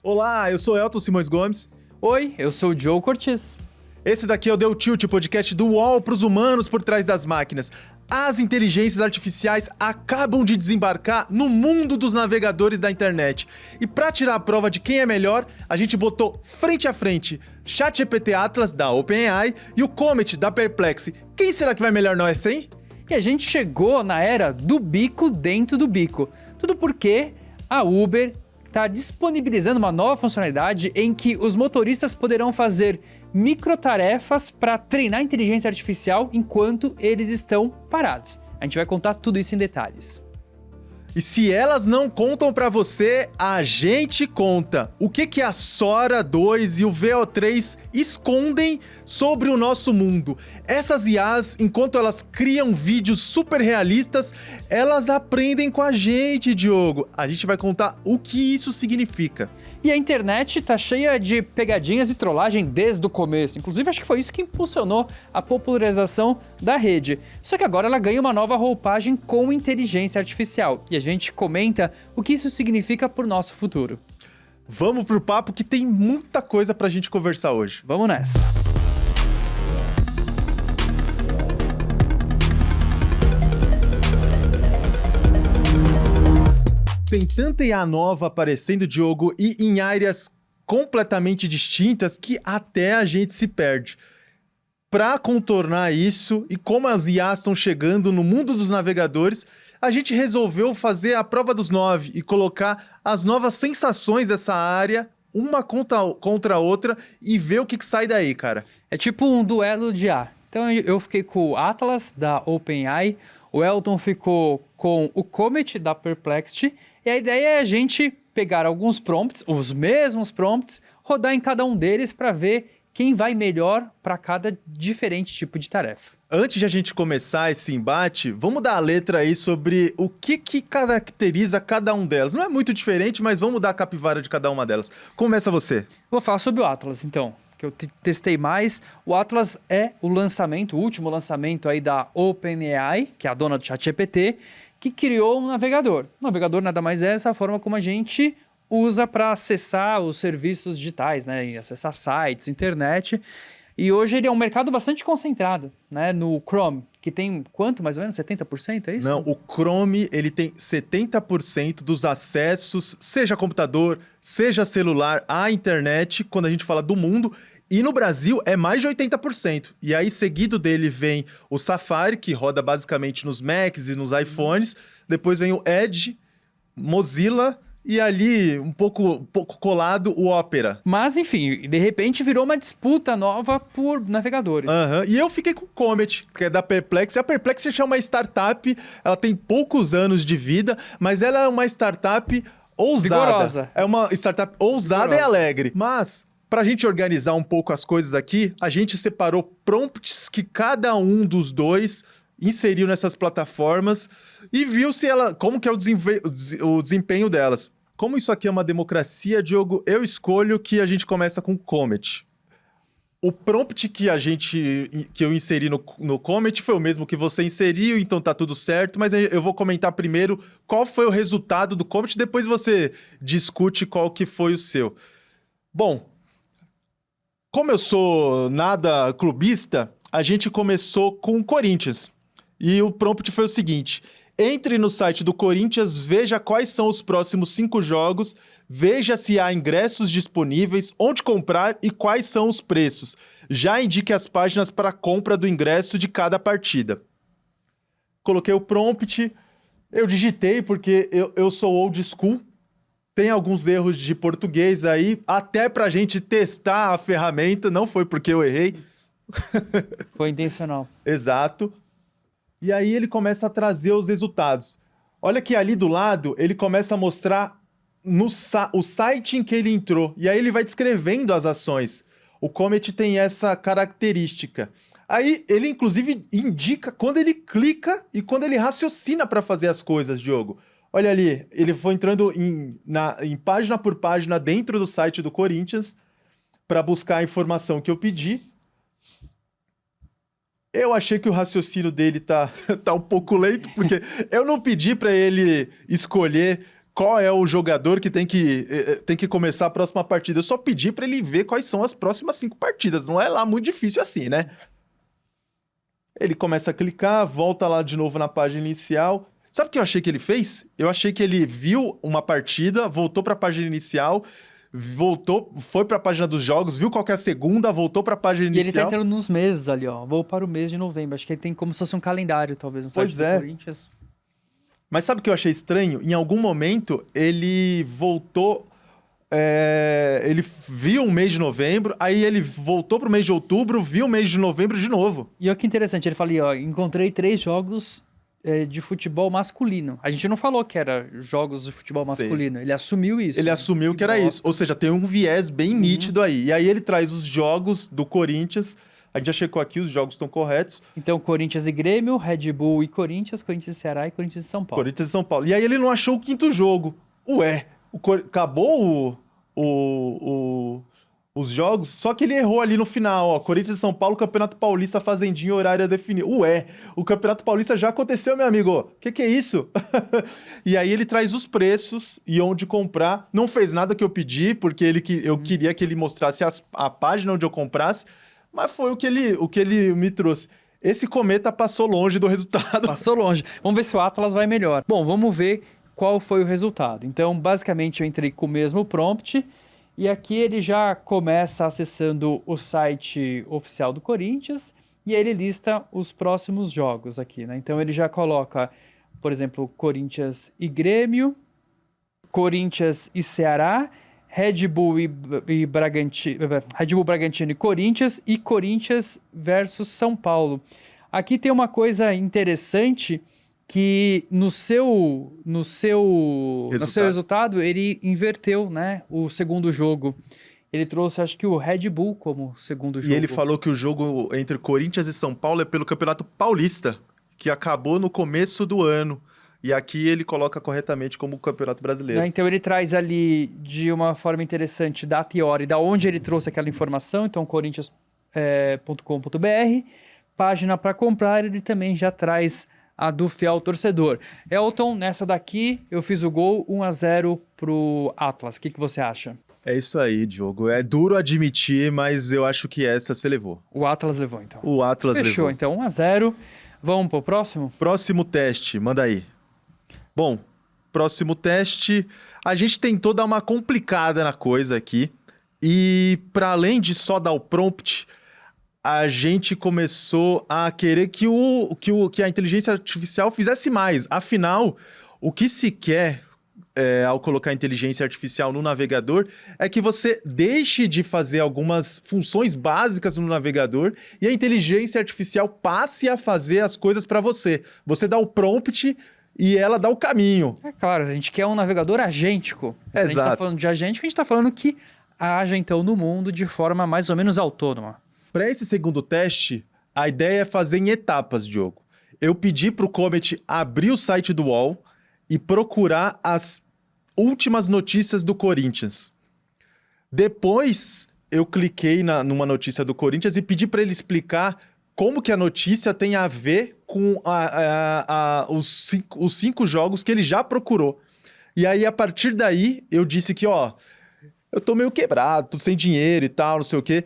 Olá, eu sou Elton Simões Gomes. Oi, eu sou o Joe Cortiz. Esse daqui é o Deu Tilt, o podcast do UOL para os humanos por trás das máquinas. As inteligências artificiais acabam de desembarcar no mundo dos navegadores da internet. E para tirar a prova de quem é melhor, a gente botou frente a frente ChatGPT Atlas da OpenAI e o Comet da Perplexity. Quem será que vai melhor nessa, hein? E a gente chegou na era do bico dentro do bico. Tudo porque a Uber está disponibilizando uma nova funcionalidade em que os motoristas poderão fazer microtarefas para treinar a inteligência artificial enquanto eles estão parados. A gente vai contar tudo isso em detalhes. E se elas não contam pra você, a gente conta. O que a Sora 2 e o VO3 escondem sobre o nosso mundo? Essas IAs, enquanto elas criam vídeos super realistas, elas aprendem com a gente, Diogo. A gente vai contar o que isso significa. E a internet tá cheia de pegadinhas e trollagem desde o começo. Inclusive, acho que foi isso que impulsionou a popularização da rede. Só que agora ela ganha uma nova roupagem com inteligência artificial. E a gente comenta o que isso significa pro nosso futuro. Vamos pro papo que tem muita coisa pra gente conversar hoje. Vamos nessa. Tem tanta IA nova aparecendo, Diogo, e em áreas completamente distintas que até a gente se perde. Para contornar isso, e como as IAs estão chegando no mundo dos navegadores, a gente resolveu fazer a prova dos 9 e colocar as novas sensações dessa área, uma contra a outra, e ver o que sai daí, cara. É tipo um duelo de IA. Então eu fiquei com o Atlas da OpenAI, o Elton ficou com o Comet da Perplexity, e a ideia é a gente pegar alguns prompts, os mesmos prompts, rodar em cada um deles para ver quem vai melhor para cada diferente tipo de tarefa. Antes de a gente começar esse embate, vamos dar a letra aí sobre o que caracteriza cada um delas. Não é muito diferente, mas vamos dar a capivara de cada uma delas. Começa você. Vou falar sobre o Atlas, então, que eu testei mais. O Atlas é o lançamento, o último lançamento aí da OpenAI, que é a dona do ChatGPT, que criou um navegador. O navegador nada mais é essa forma como a gente usa para acessar os serviços digitais, né? E acessar sites, internet. E hoje ele é um mercado bastante concentrado, né? No Chrome, que tem quanto, mais ou menos? 70%, é isso? Não, o Chrome, ele tem 70% dos acessos, seja computador, seja celular, à internet, quando a gente fala do mundo. E no Brasil é mais de 80%. E aí, seguido dele, vem o Safari, que roda basicamente nos Macs e nos iPhones. Depois vem o Edge, Mozilla e ali, um pouco colado, o Opera. Mas, enfim, de repente virou uma disputa nova por navegadores. E eu fiquei com o Comet, que é da Perplexity. A Perplexity é uma startup, ela tem poucos anos de vida, mas ela é uma startup ousada. Vigorosa. É uma startup ousada e alegre. Mas, pra gente organizar um pouco as coisas aqui, a gente separou prompts que cada um dos dois inseriu nessas plataformas e viu como que é o desempenho delas. Como isso aqui é uma democracia, Diogo, eu escolho que a gente começa com o Comet. O prompt que eu inseri no Comet foi o mesmo que você inseriu, então tá tudo certo, mas eu vou comentar primeiro qual foi o resultado do Comet, depois você discute qual que foi o seu. Bom, como eu sou nada clubista, a gente começou com o Corinthians. E o prompt foi o seguinte: entre no site do Corinthians, veja quais são os próximos 5 jogos, veja se há ingressos disponíveis, onde comprar e quais são os preços. Já indique as páginas para compra do ingresso de cada partida. Coloquei o prompt, eu digitei porque eu sou old school, tem alguns erros de português aí, até pra gente testar a ferramenta, não foi porque eu errei. Foi intencional. Exato. E aí ele começa a trazer os resultados. Olha que ali do lado, ele começa a mostrar o site em que ele entrou. E aí ele vai descrevendo as ações. O Comet tem essa característica. Aí ele, inclusive, indica quando ele clica e quando ele raciocina para fazer as coisas, Diogo. Olha ali, ele foi entrando em página por página dentro do site do Corinthians para buscar a informação que eu pedi. Eu achei que o raciocínio dele tá um pouco lento, porque eu não pedi para ele escolher qual é o jogador que tem que começar a próxima partida. Eu só pedi pra ele ver quais são as próximas 5 partidas. Não é lá muito difícil assim, né? Ele começa a clicar, volta lá de novo na página inicial. Sabe o que eu achei que ele fez? Eu achei que ele viu uma partida, voltou pra página inicial, foi pra página dos jogos, viu qual que é a segunda, voltou pra página E ele tá inicial. entrando nos meses ali, ó. Vou para o mês de novembro. Acho que ele tem como se fosse um calendário, talvez, no site Pois do é. Corinthians. Mas sabe o que eu achei estranho? Em algum momento, ele voltou... ele viu o mês de novembro, aí ele voltou pro mês de outubro, viu o mês de novembro de novo. E olha que interessante, ele fala ali, ó, encontrei 3 jogos de futebol masculino. A gente não falou que era jogos de futebol Sei. masculino, ele assumiu isso. Ele assumiu que era bosta. isso. Ou seja, tem um viés bem nítido aí. E aí ele traz os jogos do Corinthians. A gente já checou aqui, os jogos estão corretos. Então, Corinthians e Grêmio, Red Bull e Corinthians, Corinthians e Ceará e Corinthians e São Paulo. Corinthians e São Paulo. E aí ele não achou o quinto jogo. Ué, acabou os jogos, só que ele errou ali no final, ó. Corinthians e São Paulo, Campeonato Paulista, Fazendinha, horário a definir. Ué, o Campeonato Paulista já aconteceu, meu amigo. Que é isso? E aí ele traz os preços e onde comprar. Não fez nada que eu pedi, porque eu queria que ele mostrasse a página onde eu comprasse, mas foi o que ele me trouxe. Esse cometa passou longe do resultado. Passou longe. Vamos ver se o Atlas vai melhor. Bom, vamos ver qual foi o resultado. Então, basicamente, eu entrei com o mesmo prompt. E aqui ele já começa acessando o site oficial do Corinthians e ele lista os próximos jogos aqui, né? Então ele já coloca, por exemplo, Corinthians e Grêmio, Corinthians e Ceará, Red Bull Bragantino e Corinthians e Corinthians versus São Paulo. Aqui tem uma coisa interessante que no seu resultado ele inverteu, né, o segundo jogo. Ele trouxe, acho que o Red Bull como segundo jogo. E ele falou que o jogo entre Corinthians e São Paulo é pelo Campeonato Paulista, que acabou no começo do ano. E aqui ele coloca corretamente como Campeonato Brasileiro. Então ele traz ali de uma forma interessante data e hora e da onde ele trouxe aquela informação. Então corinthians.com.br, página para comprar, ele também já traz a do fiel torcedor. Elton, nessa daqui, eu fiz o gol 1-0 pro Atlas. O que você acha? É isso aí, Diogo. É duro admitir, mas eu acho que essa você levou. O Atlas levou, então. O Atlas Fechou, levou. então 1-0. Vamos pro próximo? Próximo teste, manda aí. Bom, próximo teste. A gente tentou dar uma complicada na coisa aqui. E para além de só dar o prompt, a gente começou a querer que a inteligência artificial fizesse mais. Afinal, o que se quer ao colocar inteligência artificial no navegador é que você deixe de fazer algumas funções básicas no navegador e a inteligência artificial passe a fazer as coisas para você. Você dá o prompt e ela dá o caminho. É claro, a gente quer um navegador agêntico. Se a gente Exato. tá falando de agêntico, a gente tá falando que haja, então, no mundo de forma mais ou menos autônoma. Para esse segundo teste, a ideia é fazer em etapas, Diogo. Eu pedi para o Comet abrir o site do UOL e procurar as últimas notícias do Corinthians. Depois, eu cliquei numa notícia do Corinthians e pedi para ele explicar como que a notícia tem a ver com os 5 jogos que ele já procurou. E aí, a partir daí, eu disse que, ó, eu tô meio quebrado, tô sem dinheiro e tal, não sei o quê.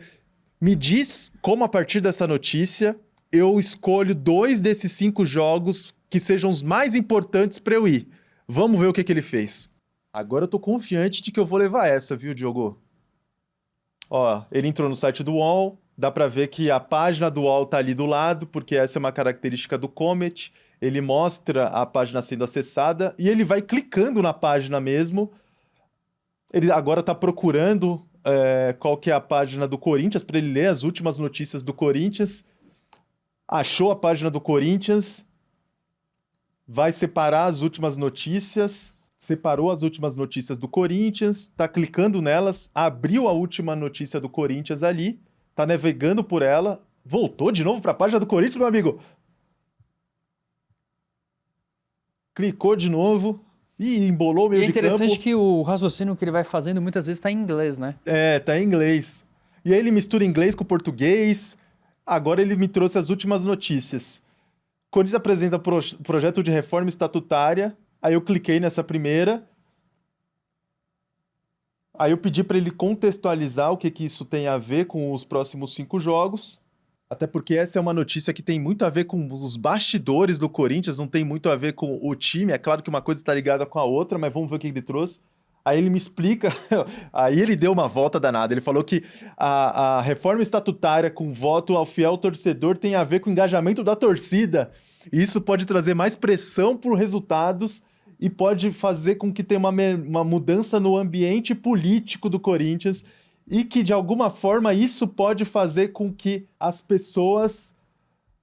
Me diz como, a partir dessa notícia, eu escolho 2 desses 5 jogos que sejam os mais importantes para eu ir. Vamos ver o que ele fez. Agora eu tô confiante de que eu vou levar essa, viu, Diogo? Ó, ele entrou no site do UOL, dá para ver que a página do UOL tá ali do lado, porque essa é uma característica do Comet. Ele mostra a página sendo acessada e ele vai clicando na página mesmo. Ele agora tá procurando qual que é a página do Corinthians, para ele ler as últimas notícias do Corinthians. Achou a página do Corinthians, vai separar as últimas notícias, separou as últimas notícias do Corinthians, tá clicando nelas, abriu a última notícia do Corinthians ali, tá navegando por ela, voltou de novo para a página do Corinthians, meu amigo. Clicou de novo. E embolou o meio de campo. E é interessante que o raciocínio que ele vai fazendo muitas vezes está em inglês, né? Tá em inglês. E aí ele mistura inglês com português. Agora ele me trouxe as últimas notícias. Corinthians apresenta projeto de reforma estatutária. Aí eu cliquei nessa primeira. Aí eu pedi para ele contextualizar o que que isso tem a ver com os próximos 5 jogos. Até porque essa é uma notícia que tem muito a ver com os bastidores do Corinthians, não tem muito a ver com o time. É claro que uma coisa está ligada com a outra, mas vamos ver o que ele trouxe. Aí ele me explica, aí ele deu uma volta danada. Ele falou que a reforma estatutária com voto ao fiel torcedor tem a ver com o engajamento da torcida. E isso pode trazer mais pressão por resultados e pode fazer com que tenha uma mudança no ambiente político do Corinthians e que, de alguma forma, isso pode fazer com que as pessoas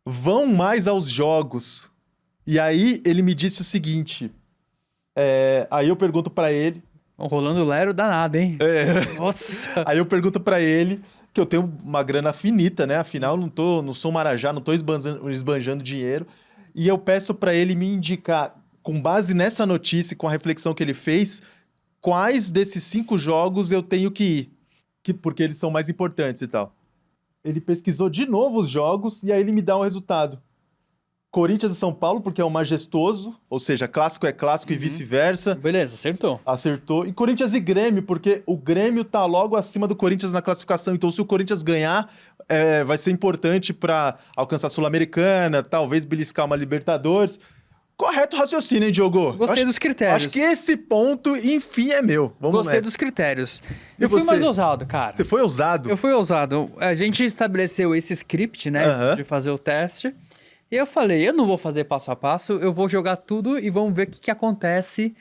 vão mais aos jogos. E aí ele me disse o seguinte, aí eu pergunto pra ele... O Rolando Lero danado, hein? Nossa! Aí eu pergunto pra ele que eu tenho uma grana finita, né? Afinal, não sou marajá, não tô esbanjando dinheiro. E eu peço pra ele me indicar, com base nessa notícia e com a reflexão que ele fez, quais desses 5 jogos eu tenho que ir. Porque eles são mais importantes e tal. Ele pesquisou de novo os jogos e aí ele me dá um resultado. Corinthians e São Paulo, porque é o majestoso, ou seja, clássico é clássico e vice-versa. Beleza, acertou. Acertou. E Corinthians e Grêmio, porque o Grêmio tá logo acima do Corinthians na classificação. Então, se o Corinthians ganhar, vai ser importante para alcançar a Sul-Americana, talvez beliscar uma Libertadores. Correto raciocínio, hein, Diogo? Gostei dos critérios. Acho que esse ponto, enfim, é meu. Vamos Gostei nessa. dos critérios. E Eu fui você? mais ousado, cara. Você foi ousado? Eu fui ousado. A gente estabeleceu esse script, né? Aham. De fazer o teste. E eu falei, eu não vou fazer passo a passo, eu vou jogar tudo e vamos ver o que acontece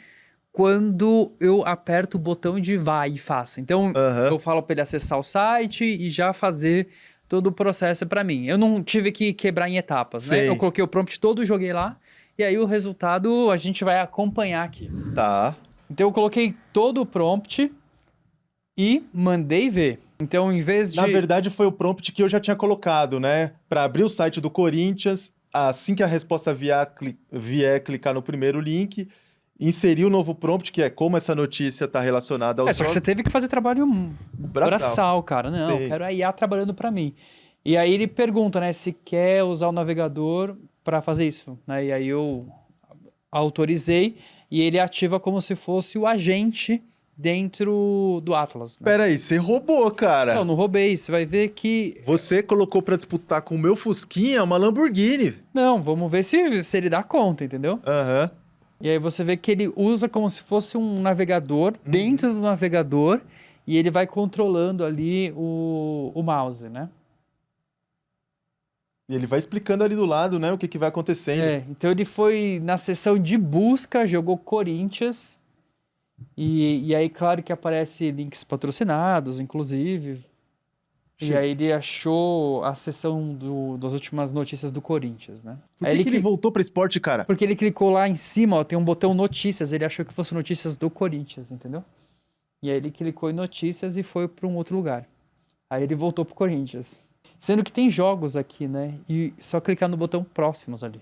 quando eu aperto o botão de vai e faça. Então, Aham. eu falo para ele acessar o site e já fazer todo o processo para mim. Eu não tive que quebrar em etapas, né? Sei. Eu coloquei o prompt todo, joguei lá. E aí o resultado a gente vai acompanhar aqui. Tá. Então eu coloquei todo o prompt e mandei ver. Então em vez de... Na verdade, foi o prompt que eu já tinha colocado, né? Para abrir o site do Corinthians, assim que a resposta vier clicar no primeiro link, inserir o novo prompt, que é como essa notícia está relacionada aos só que jogos. você teve que fazer trabalho braçal, cara. Não, Sei. eu quero a IA trabalhando para mim. E aí ele pergunta, né, se quer usar o navegador para fazer isso, né? E aí eu autorizei e ele ativa como se fosse o agente dentro do Atlas. Né? Peraí, você roubou, cara. Não roubei. Você vai ver que... Você colocou para disputar com o meu Fusquinha uma Lamborghini. Não, vamos ver se ele dá conta, entendeu? Aham. E aí você vê que ele usa como se fosse um navegador dentro do navegador e ele vai controlando ali o mouse, né? E ele vai explicando ali do lado, né, o que vai acontecendo. Então ele foi na seção de busca, jogou Corinthians e aí claro que aparece links patrocinados, inclusive. E aí ele achou a seção das últimas notícias do Corinthians, né? Por Aí que ele voltou para esporte, cara? Porque ele clicou lá em cima, ó, tem um botão notícias, ele achou que fosse notícias do Corinthians, entendeu? E aí ele clicou em notícias e foi para um outro lugar. Aí ele voltou pro Corinthians. Sendo que tem jogos aqui, né? E só clicar no botão próximos ali.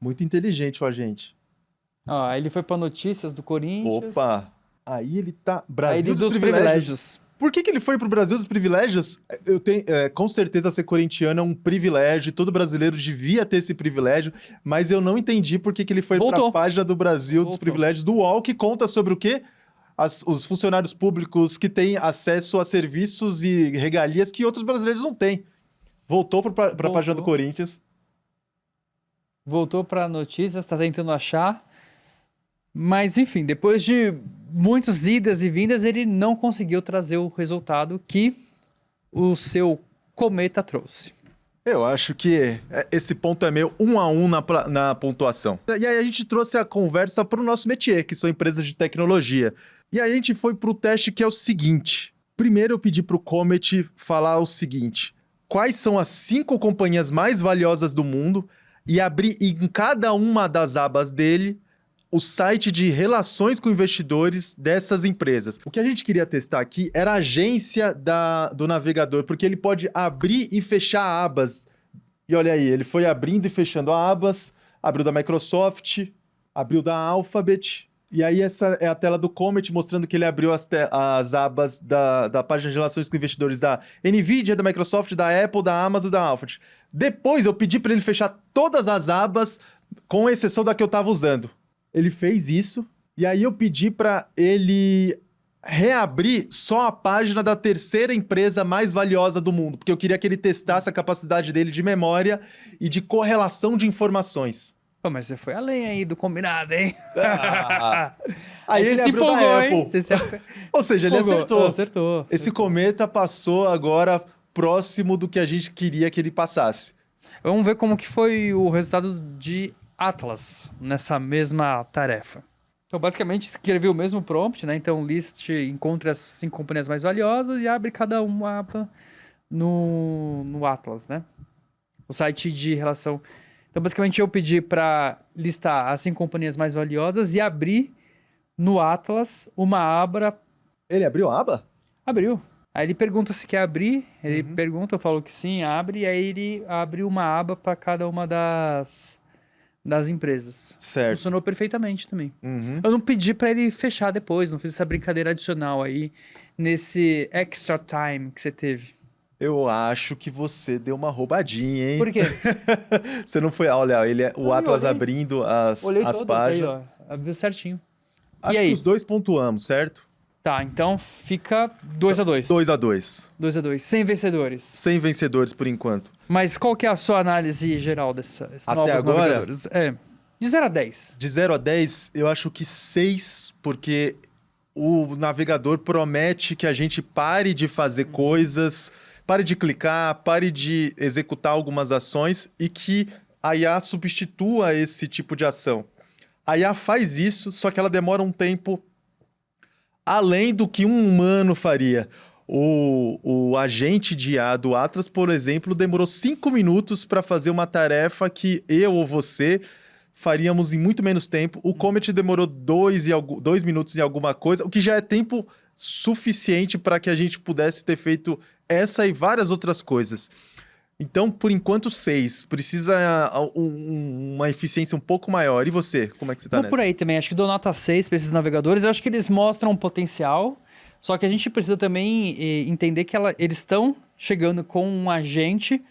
Muito inteligente o agente. Ó, aí ele foi para notícias do Corinthians. Opa! Aí ele tá... Brasil Aí ele dos privilégios. privilégios. Por que ele foi pro Brasil dos privilégios? Eu tenho, com certeza ser corintiano é um privilégio, todo brasileiro devia ter esse privilégio, mas eu não entendi por que ele foi pra página do Brasil dos privilégios do UOL, que conta sobre o quê? Os funcionários públicos que têm acesso a serviços e regalias que outros brasileiros não têm. Voltou pra página do Corinthians. Voltou pra notícias, tá tentando achar. Mas, enfim, depois de muitas idas e vindas, ele não conseguiu trazer o resultado que o seu cometa trouxe. Eu acho que esse ponto é meio 1 a 1 na pontuação. E aí a gente trouxe a conversa para o nosso métier, que são empresas de tecnologia. E aí a gente foi para o teste que é o seguinte. Primeiro eu pedi para o Comet falar o seguinte. Quais são as 5 companhias mais valiosas do mundo e abrir em cada uma das abas dele o site de relações com investidores dessas empresas. O que a gente queria testar aqui era a agência do navegador, porque ele pode abrir e fechar abas. E olha aí, ele foi abrindo e fechando abas, abriu da Microsoft, abriu da Alphabet, e aí essa é a tela do Comet mostrando que ele abriu as abas da página de relações com investidores da NVIDIA, da Microsoft, da Apple, da Amazon, da Alphabet. Depois eu pedi para ele fechar todas as abas, com exceção da que eu estava usando. Ele fez isso, E aí eu pedi para ele reabrir só a página da terceira empresa mais valiosa do mundo, porque eu queria que ele testasse a capacidade dele de memória e de correlação de informações. Pô, mas você foi além aí do combinado, hein? Aí ele você se abriu da empolgou, Apple. hein? Você se Ou seja, ele empolgou. acertou. Esse Acertou. cometa passou agora próximo do que a gente queria que ele passasse. Vamos ver como que foi o resultado de Atlas nessa mesma tarefa. Então, basicamente, escrevi o mesmo prompt, né? Então, list encontra as 5 companhias mais valiosas e abre cada uma no Atlas, né? O site de relação. Então, basicamente, eu pedi para listar as 5 companhias mais valiosas e abrir no Atlas uma aba. Ele abriu a aba? Abriu. Aí ele pergunta se quer abrir, ele pergunta, eu falo que sim, abre, e aí ele abre uma aba para cada uma das empresas. Certo. Funcionou perfeitamente também. Uhum. Eu não pedi para ele fechar depois, não fiz essa brincadeira adicional aí nesse extra time que você teve. Eu acho que você deu uma roubadinha, hein? Por quê? Você não foi... Olha, o Atlas olhei. abrindo as Todas páginas. aí, ó. Abriu certinho. Acho E aí? que os dois pontuamos, certo? Tá, então fica 2-2. 2-2. 2-2, sem vencedores. Sem vencedores por enquanto. Mas qual que é a sua análise geral desses Até novos agora? navegadores? De 0 a 10. De 0 a 10, eu acho que 6, porque o navegador promete que a gente pare de fazer coisas, pare de clicar, pare de executar algumas ações e que a IA substitua esse tipo de ação. A IA faz isso, só que ela demora um tempo além do que um humano faria. O agente de IA do Atlas, por exemplo, demorou 5 minutos para fazer uma tarefa que eu ou você faríamos em muito menos tempo. O Comet demorou 2 minutos e alguma coisa, o que já é tempo suficiente para que a gente pudesse ter feito essa e várias outras coisas. Então, por enquanto, 6. Precisa uma eficiência um pouco maior. E você? Como é que você tá Vou nessa? por aí também, acho que dou nota 6 para esses navegadores. Eu acho que eles mostram um potencial, só que a gente precisa também entender que eles estão chegando com um agente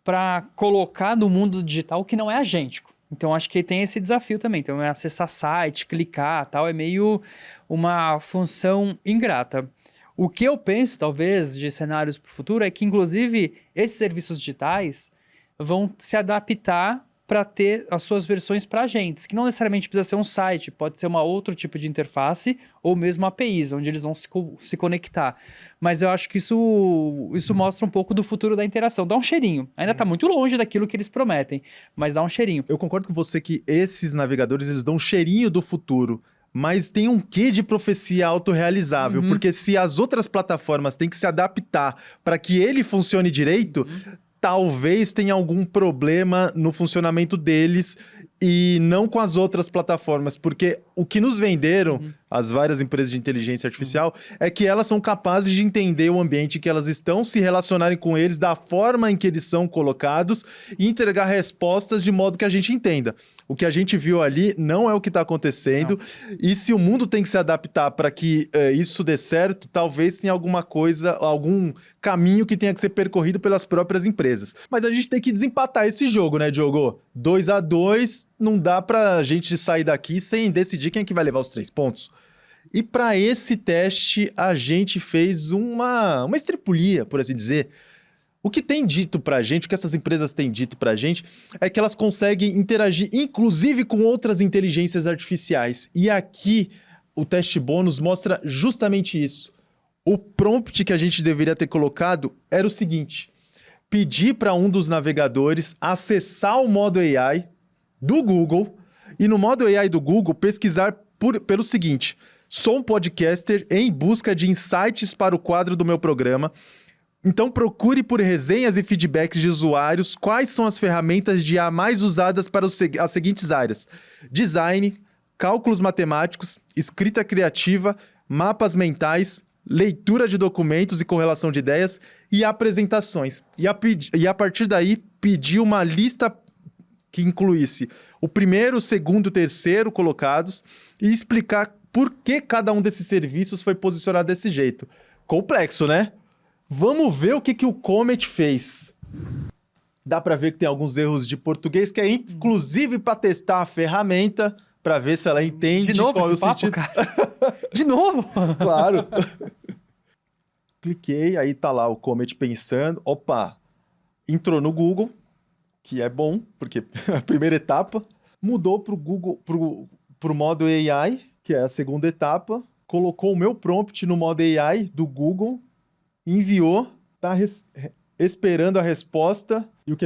para colocar no mundo digital que não é agêntico. Então, acho que tem esse desafio também. Então, é acessar site, clicar, tal, é meio uma função ingrata. O que eu penso, talvez, de cenários para o futuro é que, inclusive, esses serviços digitais vão se adaptar para ter as suas versões para agentes, que não necessariamente precisa ser um site, pode ser uma outro tipo de interface ou mesmo APIs, onde eles vão se conectar. Mas eu acho que isso mostra um pouco do futuro da interação. Dá um cheirinho. Ainda está muito longe daquilo que eles prometem, mas dá um cheirinho. Eu concordo com você que esses navegadores eles dão um cheirinho do futuro, mas tem um quê de profecia autorrealizável, porque se as outras plataformas têm que se adaptar para que ele funcione direito, talvez tenha algum problema no funcionamento deles e não com as outras plataformas, porque o que nos venderam, as várias empresas de inteligência artificial, é que elas são capazes de entender o ambiente que elas estão, se relacionarem com eles da forma em que eles são colocados e entregar respostas de modo que a gente entenda. O que a gente viu ali não é o que está acontecendo. Não. E se o mundo tem que se adaptar para que isso dê certo, talvez tenha alguma coisa, algum caminho que tenha que ser percorrido pelas próprias empresas. Mas a gente tem que desempatar esse jogo, né, Diogo? 2-2, não dá para a gente sair daqui sem decidir quem é que vai levar os 3 pontos. E para esse teste, a gente fez uma estripulia, por assim dizer. O que tem dito pra gente, o que essas empresas têm dito pra gente, é que elas conseguem interagir, inclusive, com outras inteligências artificiais. E aqui, o teste bônus mostra justamente isso. O prompt que a gente deveria ter colocado era o seguinte: pedir para um dos navegadores acessar o modo AI do Google e, no modo AI do Google, pesquisar pelo seguinte: sou um podcaster em busca de insights para o quadro do meu programa. Então procure por resenhas e feedbacks de usuários quais são as ferramentas de IA mais usadas para as seguintes áreas: design, cálculos matemáticos, escrita criativa, mapas mentais, leitura de documentos e correlação de ideias e apresentações. E a partir daí pedir uma lista que incluísse o primeiro, o segundo e o terceiro colocados e explicar por que cada um desses serviços foi posicionado desse jeito. Complexo, né? Vamos ver o que o Comet fez. Dá para ver que tem alguns erros de português, que é inclusive para testar a ferramenta, pra ver se ela entende De novo qual é o esse papo, sentido. cara? De novo? Claro. Cliquei, aí tá lá o Comet pensando. Opa, entrou no Google, que é bom, porque é a primeira etapa. Mudou pro Google, pro modo AI, que é a segunda etapa. Colocou o meu prompt no modo AI do Google, enviou, tá esperando a resposta. E o que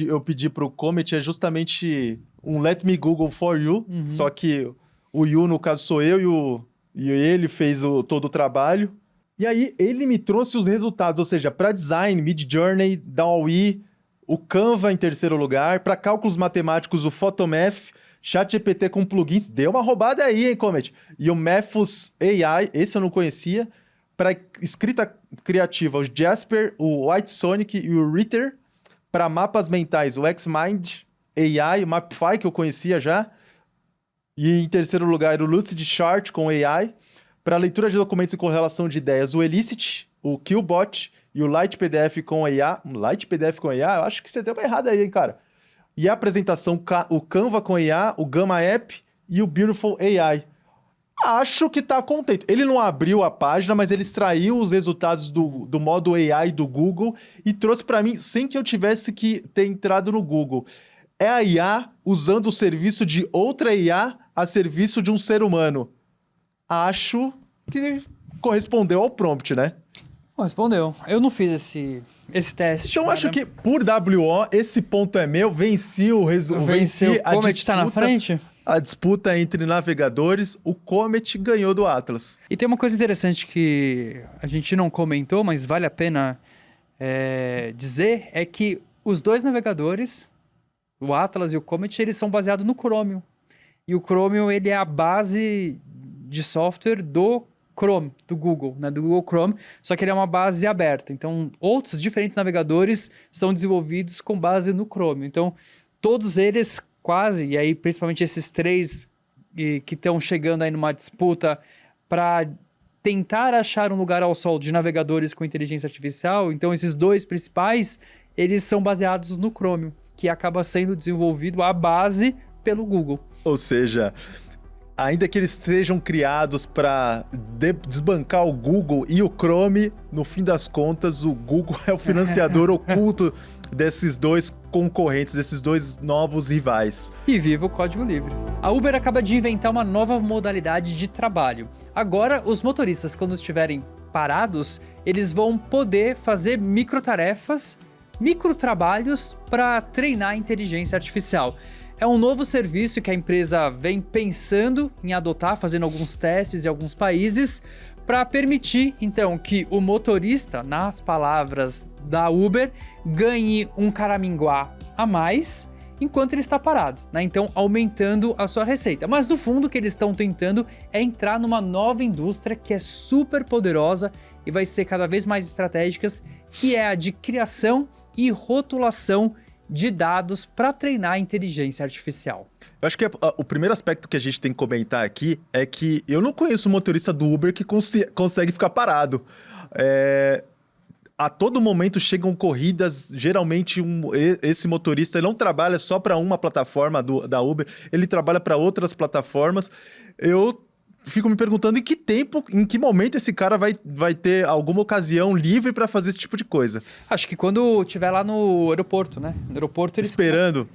eu pedi pro Comet é justamente um Let Me Google for You, só que o You, no caso, sou eu e ele fez todo o trabalho. E aí ele me trouxe os resultados, ou seja, para design, Midjourney, DALL-E, o Canva em terceiro lugar, para cálculos matemáticos, o Photomath, ChatGPT com plugins, deu uma roubada aí, hein, Comet? E o Mathos AI, esse eu não conhecia, para escrita criativa, o Jasper, o White Sonic e o Ritter, para mapas mentais, o XMind AI, o Mapify, que eu conhecia já, e em terceiro lugar, o Lucid Chart com AI, para leitura de documentos e correlação de ideias, o Elicit, o Killbot e o Light PDF com IA. Light PDF com IA? Eu acho que você deu uma errada aí, hein, cara. E a apresentação, o Canva com IA, o Gamma App e o Beautiful AI. Acho que tá contente. Ele não abriu a página, mas ele extraiu os resultados do modo AI do Google e trouxe para mim sem que eu tivesse que ter entrado no Google. É a IA usando o serviço de outra IA a serviço de um ser humano. Acho que correspondeu ao prompt, né? Respondeu. Eu não fiz esse teste. Então, acho que por WO, esse ponto é meu, venci Venci a Comet tá na frente? A disputa entre navegadores, o Comet ganhou do Atlas. E tem uma coisa interessante que a gente não comentou, mas vale a pena dizer, é que os dois navegadores, o Atlas e o Comet, eles são baseados no Chromium. E o Chromium, ele é a base de software do Chrome, do Google, né? Do Google Chrome, só que ele é uma base aberta. Então, outros diferentes navegadores são desenvolvidos com base no Chrome. Então, todos eles quase, e aí principalmente esses três que estão chegando aí numa disputa para tentar achar um lugar ao sol de navegadores com inteligência artificial, então esses dois principais, eles são baseados no Chromium, que acaba sendo desenvolvido à base pelo Google. Ou seja, ainda que eles sejam criados para desbancar o Google e o Chrome, no fim das contas, o Google é o financiador oculto desses dois concorrentes, desses dois novos rivais. E viva o código livre. A Uber acaba de inventar uma nova modalidade de trabalho. Agora, os motoristas, quando estiverem parados, eles vão poder fazer microtarefas, microtrabalhos para treinar a inteligência artificial. É um novo serviço que a empresa vem pensando em adotar, fazendo alguns testes em alguns países, para permitir, então, que o motorista, nas palavras da Uber, ganhe um caraminguá a mais enquanto ele está parado, né? Então, aumentando a sua receita. Mas, no fundo, o que eles estão tentando é entrar numa nova indústria que é super poderosa e vai ser cada vez mais estratégica, que é a de criação e rotulação de dados para treinar a inteligência artificial. Eu acho que o primeiro aspecto que a gente tem que comentar aqui é que eu não conheço um motorista do Uber que consegue ficar parado. A todo momento chegam corridas, geralmente esse motorista ele não trabalha só para uma plataforma da Uber, ele trabalha para outras plataformas. Eu fico me perguntando em que momento esse cara vai ter alguma ocasião livre para fazer esse tipo de coisa. Acho que quando estiver lá no aeroporto, né? No aeroporto eles esperando.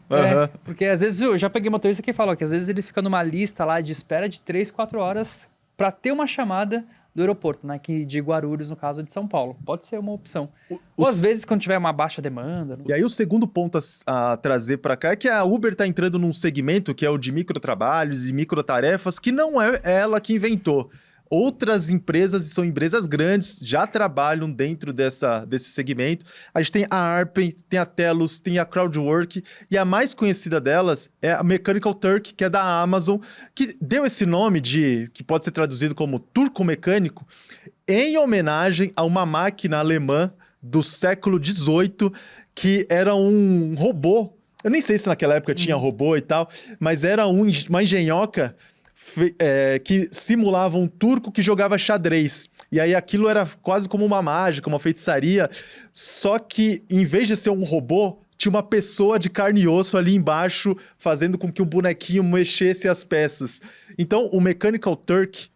Porque às vezes eu já peguei motorista que fala que às vezes ele fica numa lista lá de espera de 3, 4 horas para ter uma chamada do aeroporto, né? Que de Guarulhos, no caso de São Paulo. Pode ser uma opção. Ou às vezes quando tiver uma baixa demanda. E aí o segundo ponto a trazer para cá é que a Uber está entrando num segmento que é o de microtrabalhos e microtarefas, que não é ela que inventou. Outras empresas, são empresas grandes, já trabalham dentro desse segmento. A gente tem a Arpen, tem a Telus, tem a Crowdwork, e a mais conhecida delas é a Mechanical Turk, que é da Amazon, que deu esse nome que pode ser traduzido como turco mecânico, em homenagem a uma máquina alemã do século XVIII, que era um robô. Eu nem sei se naquela época tinha robô e tal, mas era uma engenhoca que simulava um turco que jogava xadrez. E aí aquilo era quase como uma mágica, uma feitiçaria. Só que, em vez de ser um robô, tinha uma pessoa de carne e osso ali embaixo, fazendo com que o bonequinho mexesse as peças. Então, o Mechanical Turk,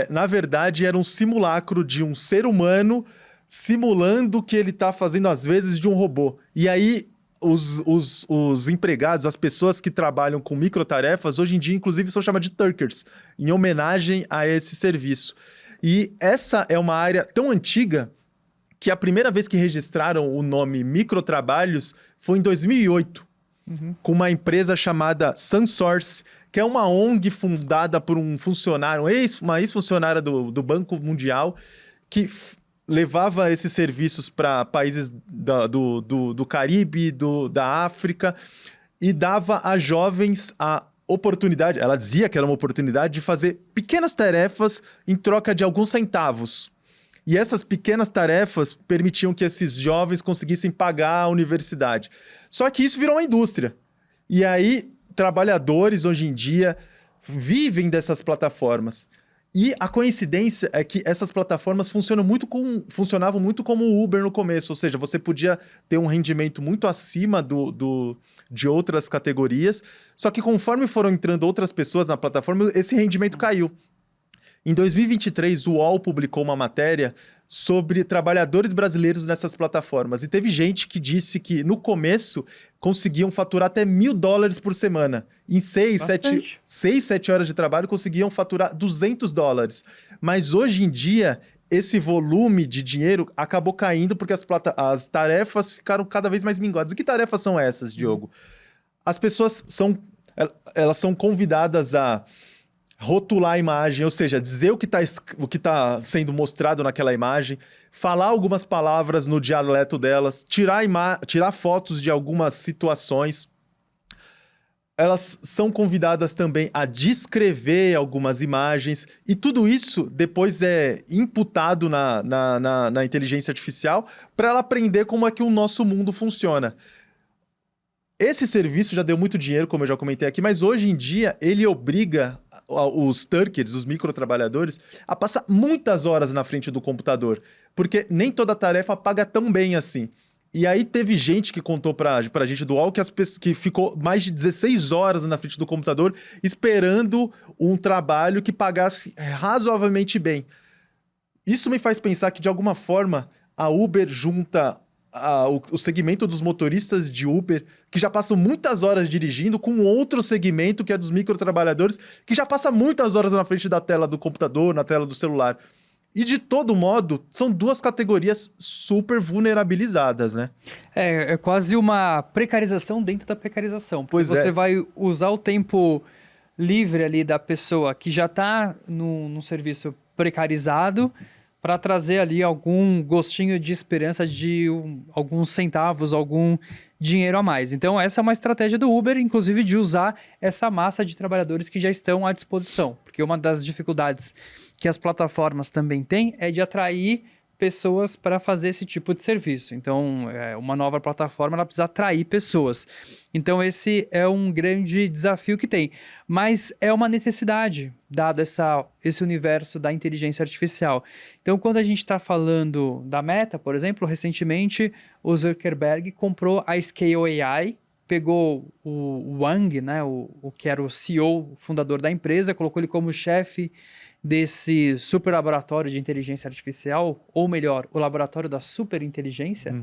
na verdade, era um simulacro de um ser humano simulando que ele tá fazendo, às vezes, de um robô. E aí, os empregados, as pessoas que trabalham com microtarefas, hoje em dia, inclusive, são chamadas de Turkers, em homenagem a esse serviço. E essa é uma área tão antiga que a primeira vez que registraram o nome microtrabalhos foi em 2008, com uma empresa chamada SunSource, que é uma ONG fundada por um funcionário, uma ex-funcionária do Banco Mundial, que levava esses serviços para países do Caribe, da África, e dava a jovens a oportunidade, ela dizia que era uma oportunidade de fazer pequenas tarefas em troca de alguns centavos. E essas pequenas tarefas permitiam que esses jovens conseguissem pagar a universidade. Só que isso virou uma indústria. E aí, trabalhadores hoje em dia vivem dessas plataformas. E a coincidência é que essas plataformas funcionavam muito como o Uber no começo, ou seja, você podia ter um rendimento muito acima de outras categorias, só que conforme foram entrando outras pessoas na plataforma, esse rendimento caiu. Em 2023, o UOL publicou uma matéria sobre trabalhadores brasileiros nessas plataformas. E teve gente que disse que, no começo, conseguiam faturar até $1.000 por semana. Em 6, 7 horas de trabalho, conseguiam faturar $200. Mas, hoje em dia, esse volume de dinheiro acabou caindo porque as tarefas ficaram cada vez mais minguadas. E que tarefas são essas, Diogo? As pessoas elas são convidadas a rotular a imagem, ou seja, dizer o que tá sendo mostrado naquela imagem, falar algumas palavras no dialeto delas, tirar fotos de algumas situações. Elas são convidadas também a descrever algumas imagens, e tudo isso depois é imputado na inteligência artificial para ela aprender como é que o nosso mundo funciona. Esse serviço já deu muito dinheiro, como eu já comentei aqui, mas hoje em dia ele obriga os Turkers, os microtrabalhadores, a passar muitas horas na frente do computador, porque nem toda tarefa paga tão bem assim. E aí teve gente que contou pra gente do UOL que ficou mais de 16 horas na frente do computador esperando um trabalho que pagasse razoavelmente bem. Isso me faz pensar que, de alguma forma, a Uber junta o segmento dos motoristas de Uber, que já passam muitas horas dirigindo, com outro segmento, que é dos microtrabalhadores, que já passa muitas horas na frente da tela do computador, na tela do celular. E, de todo modo, são duas categorias super vulnerabilizadas, né? É quase uma precarização dentro da precarização. Porque Pois você é. vai usar o tempo livre ali da pessoa que já está num serviço precarizado para trazer ali algum gostinho de esperança de alguns centavos, algum dinheiro a mais. Então, essa é uma estratégia do Uber, inclusive, de usar essa massa de trabalhadores que já estão à disposição. Porque uma das dificuldades que as plataformas também têm é de atrair pessoas para fazer esse tipo de serviço. Então, uma nova plataforma, ela precisa atrair pessoas. Então, esse é um grande desafio que tem. Mas é uma necessidade, dado esse universo da inteligência artificial. Então, quando a gente está falando da Meta, por exemplo, recentemente o Zuckerberg comprou a Scale AI, pegou o Wang, né, o que era o CEO, o fundador da empresa, colocou ele como chefe desse super laboratório de inteligência artificial, ou melhor, o laboratório da superinteligência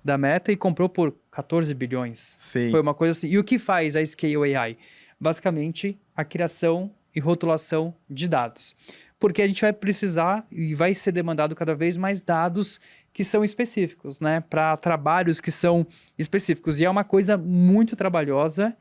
da Meta, e comprou por 14 bilhões. Sim. Foi uma coisa assim. E o que faz a Scale AI? Basicamente, a criação e rotulação de dados. Porque a gente vai precisar e vai ser demandado cada vez mais dados que são específicos, né? Para trabalhos que são específicos. E é uma coisa muito trabalhosa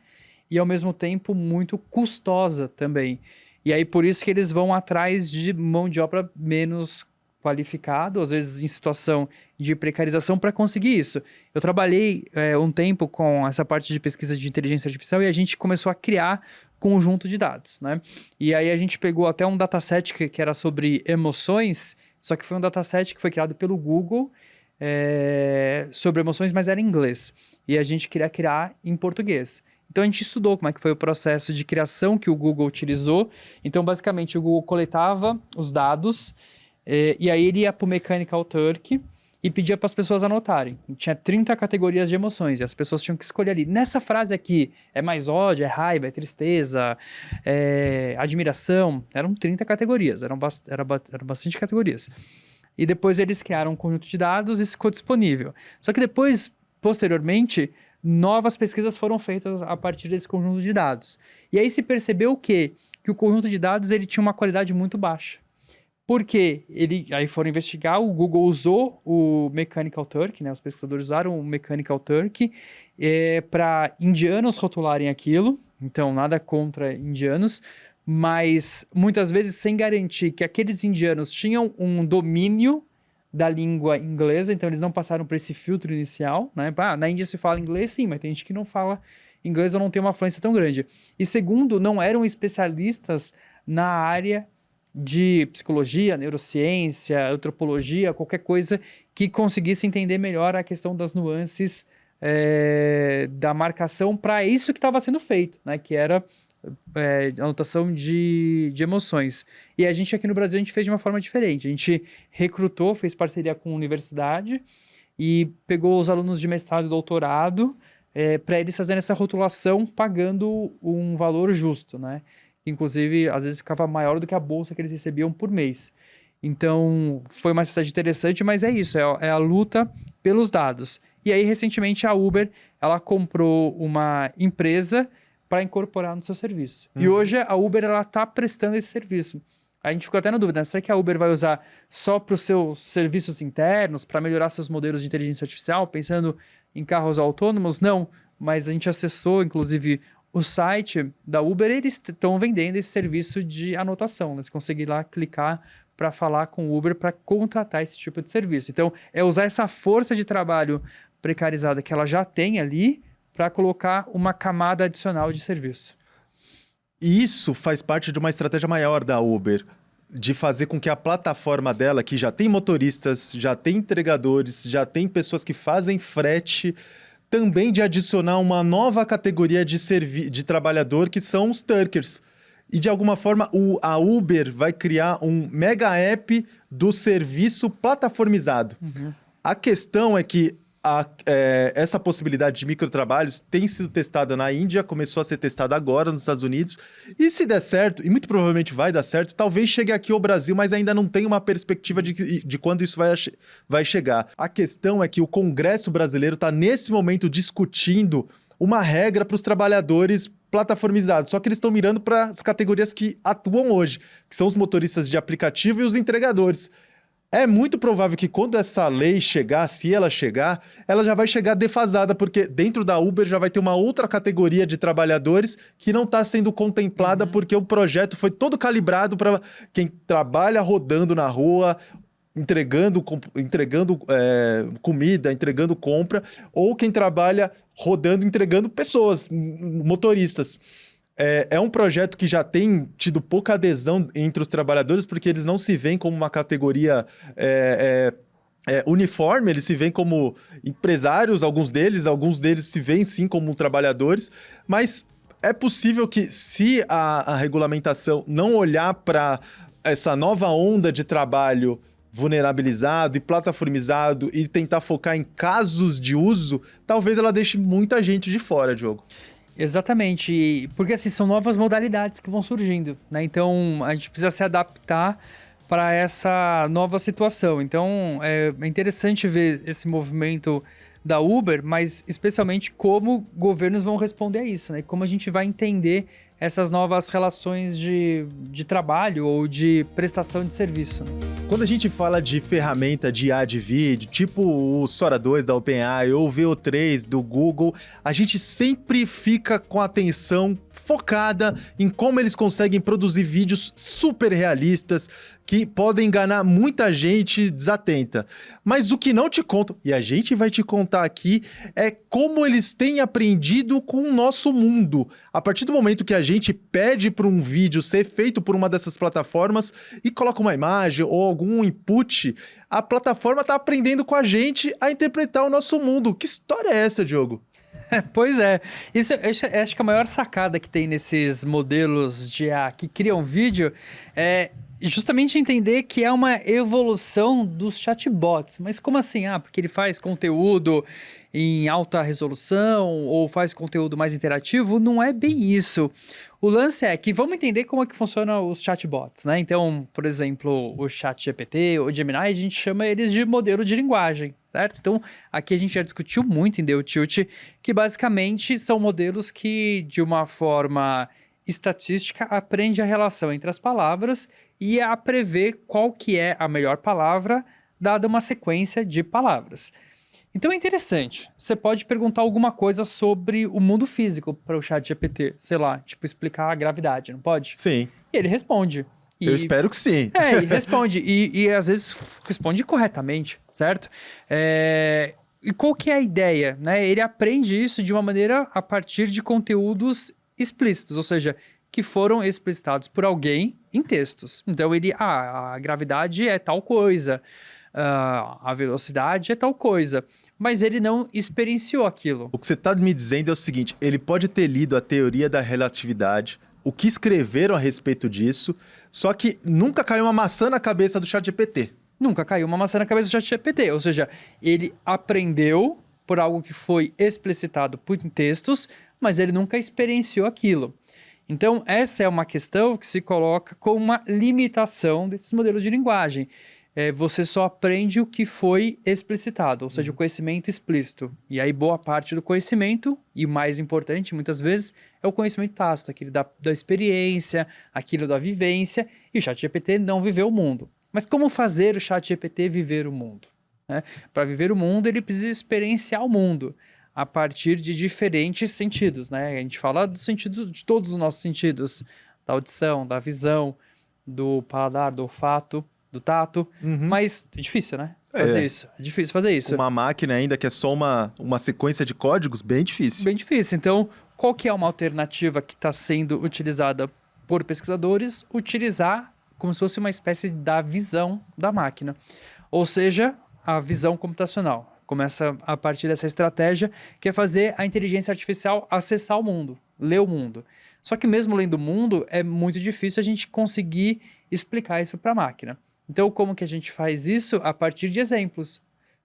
e, ao mesmo tempo, muito custosa também. E aí, por isso que eles vão atrás de mão de obra menos qualificada, às vezes em situação de precarização, para conseguir isso. Eu trabalhei um tempo com essa parte de pesquisa de inteligência artificial e a gente começou a criar conjunto de dados, né? E aí a gente pegou até um dataset que era sobre emoções, só que foi um dataset que foi criado pelo Google sobre emoções, mas era em inglês. E a gente queria criar em português. Então, a gente estudou como é que foi o processo de criação que o Google utilizou. Então, basicamente, o Google coletava os dados e aí ele ia para o Mechanical Turk e pedia para as pessoas anotarem. E tinha 30 categorias de emoções e as pessoas tinham que escolher ali. Nessa frase aqui, é mais ódio, é raiva, é tristeza, é admiração. Eram 30 categorias, eram bastante categorias. E depois eles criaram um conjunto de dados e isso ficou disponível. Só que depois, posteriormente, novas pesquisas foram feitas a partir desse conjunto de dados. E aí se percebeu o quê? Que o conjunto de dados ele tinha uma qualidade muito baixa. Por quê? Aí foram investigar, o Google usou o Mechanical Turk, né? Os pesquisadores usaram o Mechanical Turk para indianos rotularem aquilo. Então, nada contra indianos, mas muitas vezes sem garantir que aqueles indianos tinham um domínio da língua inglesa, então eles não passaram por esse filtro inicial, né? Na Índia se fala inglês, sim, mas tem gente que não fala inglês ou não tem uma fluência tão grande. E segundo, não eram especialistas na área de psicologia, neurociência, antropologia, qualquer coisa que conseguisse entender melhor a questão das nuances da marcação para isso que estava sendo feito, né? Que era anotação de emoções. E a gente aqui no Brasil, a gente fez de uma forma diferente. A gente recrutou, fez parceria com a universidade e pegou os alunos de mestrado e doutorado para eles fazerem essa rotulação pagando um valor justo, né? Inclusive, às vezes ficava maior do que a bolsa que eles recebiam por mês. Então, foi uma estratégia interessante, mas é isso, é a luta pelos dados. E aí, recentemente, a Uber, ela comprou uma empresa para incorporar no seu serviço. E hoje a Uber ela está prestando esse serviço. A gente ficou até na dúvida, né? Será que a Uber vai usar só para os seus serviços internos, para melhorar seus modelos de inteligência artificial, pensando em carros autônomos? Não, mas a gente acessou, inclusive, o site da Uber, eles estão vendendo esse serviço de anotação. Né? Você consegue ir lá clicar para falar com o Uber para contratar esse tipo de serviço. Então, é usar essa força de trabalho precarizada que ela já tem ali para colocar uma camada adicional de serviço. E isso faz parte de uma estratégia maior da Uber, de fazer com que a plataforma dela, que já tem motoristas, já tem entregadores, já tem pessoas que fazem frete, também de adicionar uma nova categoria de trabalhador, que são os Turkers. E, de alguma forma, a Uber vai criar um mega app do serviço plataformizado. A questão é que essa possibilidade de microtrabalhos tem sido testada na Índia, começou a ser testada agora nos Estados Unidos, e se der certo, e muito provavelmente vai dar certo, talvez chegue aqui ao Brasil, mas ainda não tem uma perspectiva de quando isso vai chegar. A questão é que o Congresso brasileiro está, nesse momento, discutindo uma regra para os trabalhadores plataformizados, só que eles estão mirando para as categorias que atuam hoje, que são os motoristas de aplicativo e os entregadores. É muito provável que quando essa lei chegar, se ela chegar, ela já vai chegar defasada, porque dentro da Uber já vai ter uma outra categoria de trabalhadores que não está sendo contemplada porque o projeto foi todo calibrado para quem trabalha rodando na rua, entregando comida, entregando compra, ou quem trabalha rodando, entregando pessoas, motoristas. É um projeto que já tem tido pouca adesão entre os trabalhadores, porque eles não se veem como uma categoria uniforme, eles se veem como empresários, alguns deles se veem sim como trabalhadores, mas é possível que, se a regulamentação não olhar para essa nova onda de trabalho vulnerabilizado e plataformizado e tentar focar em casos de uso, talvez ela deixe muita gente de fora, Diogo. Exatamente, porque assim, são novas modalidades que vão surgindo, né? Então, a gente precisa se adaptar para essa nova situação. Então, é interessante ver esse movimento da Uber, mas especialmente como governos vão responder a isso, né? Como a gente vai entender essas novas relações de trabalho ou de prestação de serviço. Quando a gente fala de ferramenta de IA de vídeo, tipo o Sora 2 da OpenAI ou o VO3 do Google, a gente sempre fica com a atenção focada em como eles conseguem produzir vídeos super realistas que podem enganar muita gente desatenta. Mas o que não te contam, e a gente vai te contar aqui, é como eles têm aprendido com o nosso mundo. A partir do momento que a gente pede para um vídeo ser feito por uma dessas plataformas e coloca uma imagem ou algum input, a plataforma está aprendendo com a gente a interpretar o nosso mundo. Que história é essa, Diogo? Pois é. Isso, acho que a maior sacada que tem nesses modelos de IA que criam vídeo é justamente entender que é uma evolução dos chatbots. Mas como assim? Ah, porque ele faz conteúdo em alta resolução ou faz conteúdo mais interativo? Não é bem isso. O lance é que vamos entender como é que funcionam os chatbots, né? Então, por exemplo, o ChatGPT, o Gemini, a gente chama eles de modelo de linguagem, certo? Então, aqui a gente já discutiu muito em Deu Tilt, que basicamente são modelos que, de uma forma estatística, aprende a relação entre as palavras e a prever qual que é a melhor palavra, dada uma sequência de palavras. Então é interessante. Você pode perguntar alguma coisa sobre o mundo físico para o ChatGPT, sei lá, tipo explicar a gravidade, não pode? Sim. E ele responde. Eu espero que sim. E responde. E às vezes responde corretamente, certo? E qual que é a ideia, né? Ele aprende isso de uma maneira a partir de conteúdos explícitos, ou seja, que foram explicitados por alguém em textos. Então a gravidade é tal coisa, a velocidade é tal coisa, mas ele não experienciou aquilo. O que você está me dizendo é o seguinte, ele pode ter lido a teoria da relatividade, o que escreveram a respeito disso, só que nunca caiu uma maçã na cabeça do ChatGPT. Nunca caiu uma maçã na cabeça do ChatGPT, ou seja, ele aprendeu por algo que foi explicitado por textos, mas ele nunca experienciou aquilo. Então, essa é uma questão que se coloca como uma limitação desses modelos de linguagem. Você só aprende o que foi explicitado, ou seja, o conhecimento explícito. E aí, boa parte do conhecimento, e mais importante, muitas vezes, é o conhecimento tácito, aquele da experiência, aquilo da vivência, e o ChatGPT não viveu o mundo. Mas como fazer o ChatGPT viver o mundo? Né? Para viver o mundo, ele precisa experienciar o mundo a partir de diferentes sentidos. Né? A gente fala do sentido de todos os nossos sentidos, da audição, da visão, do paladar, do olfato, do tato, mas é difícil, né? Fazer isso. É difícil fazer isso. Uma máquina ainda que é só uma sequência de códigos, bem difícil. Bem difícil. Então, qual que é uma alternativa que está sendo utilizada por pesquisadores? Utilizar como se fosse uma espécie da visão da máquina. Ou seja, a visão computacional. Começa a partir dessa estratégia, que é fazer a inteligência artificial acessar o mundo, ler o mundo. Só que mesmo lendo o mundo, é muito difícil a gente conseguir explicar isso para a máquina. Então, como que a gente faz isso? A partir de exemplos.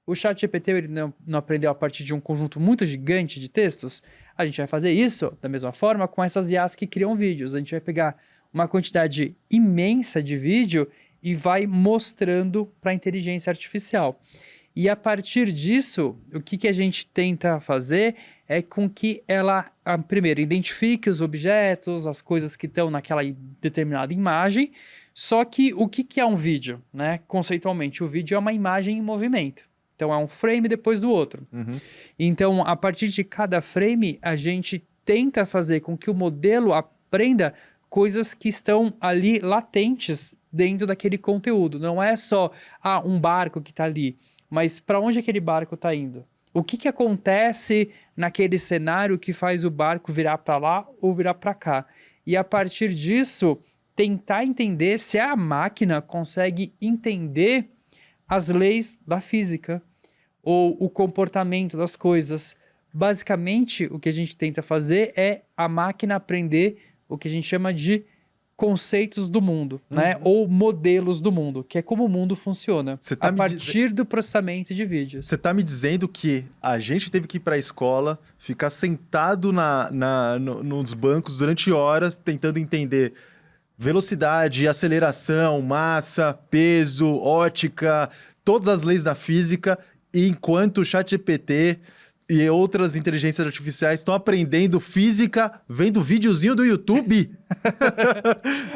O ChatGPT ele não aprendeu a partir de um conjunto muito gigante de textos? A gente vai fazer isso da mesma forma com essas IAs que criam vídeos. A gente vai pegar uma quantidade imensa de vídeo e vai mostrando para a inteligência artificial. E a partir disso, o que a gente tenta fazer é com que ela, primeiro, identifique os objetos, as coisas que estão naquela determinada imagem. Só que o que é um vídeo, né? Conceitualmente, o vídeo é uma imagem em movimento. Então, é um frame depois do outro. Então, a partir de cada frame, a gente tenta fazer com que o modelo aprenda coisas que estão ali latentes dentro daquele conteúdo. Não é só um barco que está ali, mas para onde aquele barco está indo? O que acontece naquele cenário que faz o barco virar para lá ou virar para cá? E a partir disso, tentar entender se a máquina consegue entender as leis da física ou o comportamento das coisas. Basicamente, o que a gente tenta fazer é a máquina aprender o que a gente chama de conceitos do mundo, né? Ou modelos do mundo, que é como o mundo funciona, a partir do processamento de vídeos. Você está me dizendo que a gente teve que ir para a escola, ficar sentado nos bancos durante horas, tentando entender velocidade, aceleração, massa, peso, ótica, todas as leis da física, e enquanto o ChatGPT e outras inteligências artificiais estão aprendendo física vendo videozinho do YouTube?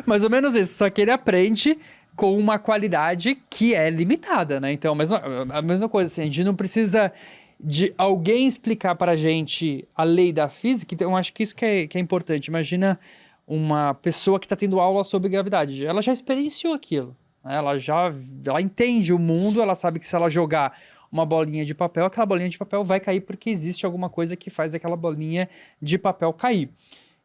Mais ou menos isso, só que ele aprende com uma qualidade que é limitada, né? Então, a mesma coisa, assim, a gente não precisa de alguém explicar para a gente a lei da física, então eu acho que isso que é importante. Imagina uma pessoa que está tendo aula sobre gravidade, ela já experienciou aquilo, né? Ela entende o mundo, ela sabe que se ela jogar uma bolinha de papel, aquela bolinha de papel vai cair porque existe alguma coisa que faz aquela bolinha de papel cair.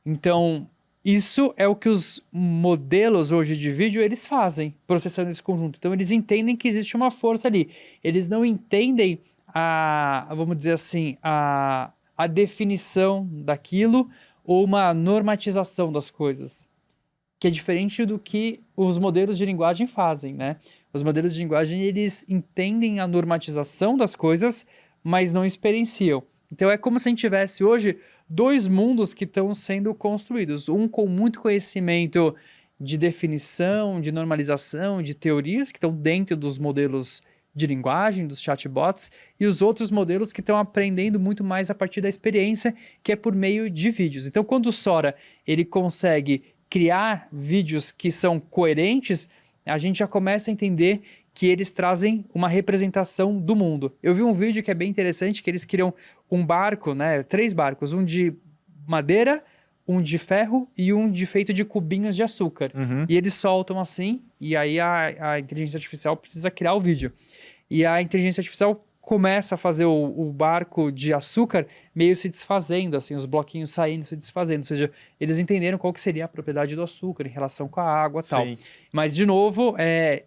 Então, isso é o que os modelos hoje de vídeo, eles fazem, processando esse conjunto. Então, eles entendem que existe uma força ali. Eles não entendem vamos dizer assim, a definição daquilo ou uma normatização das coisas. que é diferente do que os modelos de linguagem fazem, né? Os modelos de linguagem, eles entendem a normatização das coisas, mas não experienciam. Então é como se a gente tivesse hoje dois mundos que estão sendo construídos. Um com muito conhecimento de definição, de normalização, de teorias que estão dentro dos modelos de linguagem, dos chatbots, e os outros modelos que estão aprendendo muito mais a partir da experiência, que é por meio de vídeos. Então quando o Sora ele consegue criar vídeos que são coerentes, a gente já começa a entender que eles trazem uma representação do mundo. Eu vi um vídeo que é bem interessante, que eles criam um barco, né? 3 barcos, um de madeira, um de ferro e um feito de cubinhos de açúcar. E eles soltam assim, e aí a inteligência artificial precisa criar o vídeo. E a inteligência artificial começa a fazer o barco de açúcar meio se desfazendo, assim, os bloquinhos saindo, se desfazendo. Ou seja, eles entenderam qual que seria a propriedade do açúcar em relação com a água e tal. Sim. Mas, de novo,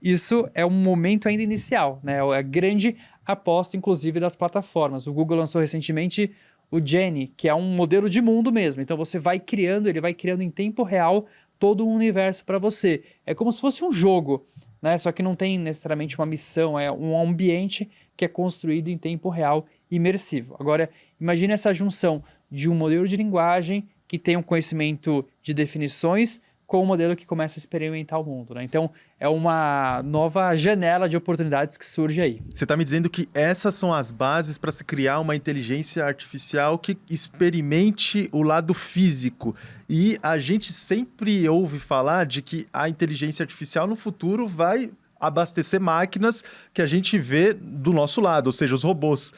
isso é um momento ainda inicial, né? É a grande aposta, inclusive, das plataformas. O Google lançou recentemente o Genie, que é um modelo de mundo mesmo. Então, você vai criando, ele vai criando em tempo real todo um universo para você. É como se fosse um jogo, né? Só que não tem necessariamente uma missão, é um ambiente que é construído em tempo real, imersivo. Agora, imagine essa junção de um modelo de linguagem que tem um conhecimento de definições com um modelo que começa a experimentar o mundo, né? Então, é uma nova janela de oportunidades que surge aí. Você está me dizendo que essas são as bases para se criar uma inteligência artificial que experimente o lado físico. E a gente sempre ouve falar de que a inteligência artificial no futuro vai abastecer máquinas que a gente vê do nosso lado, ou seja, os robôs.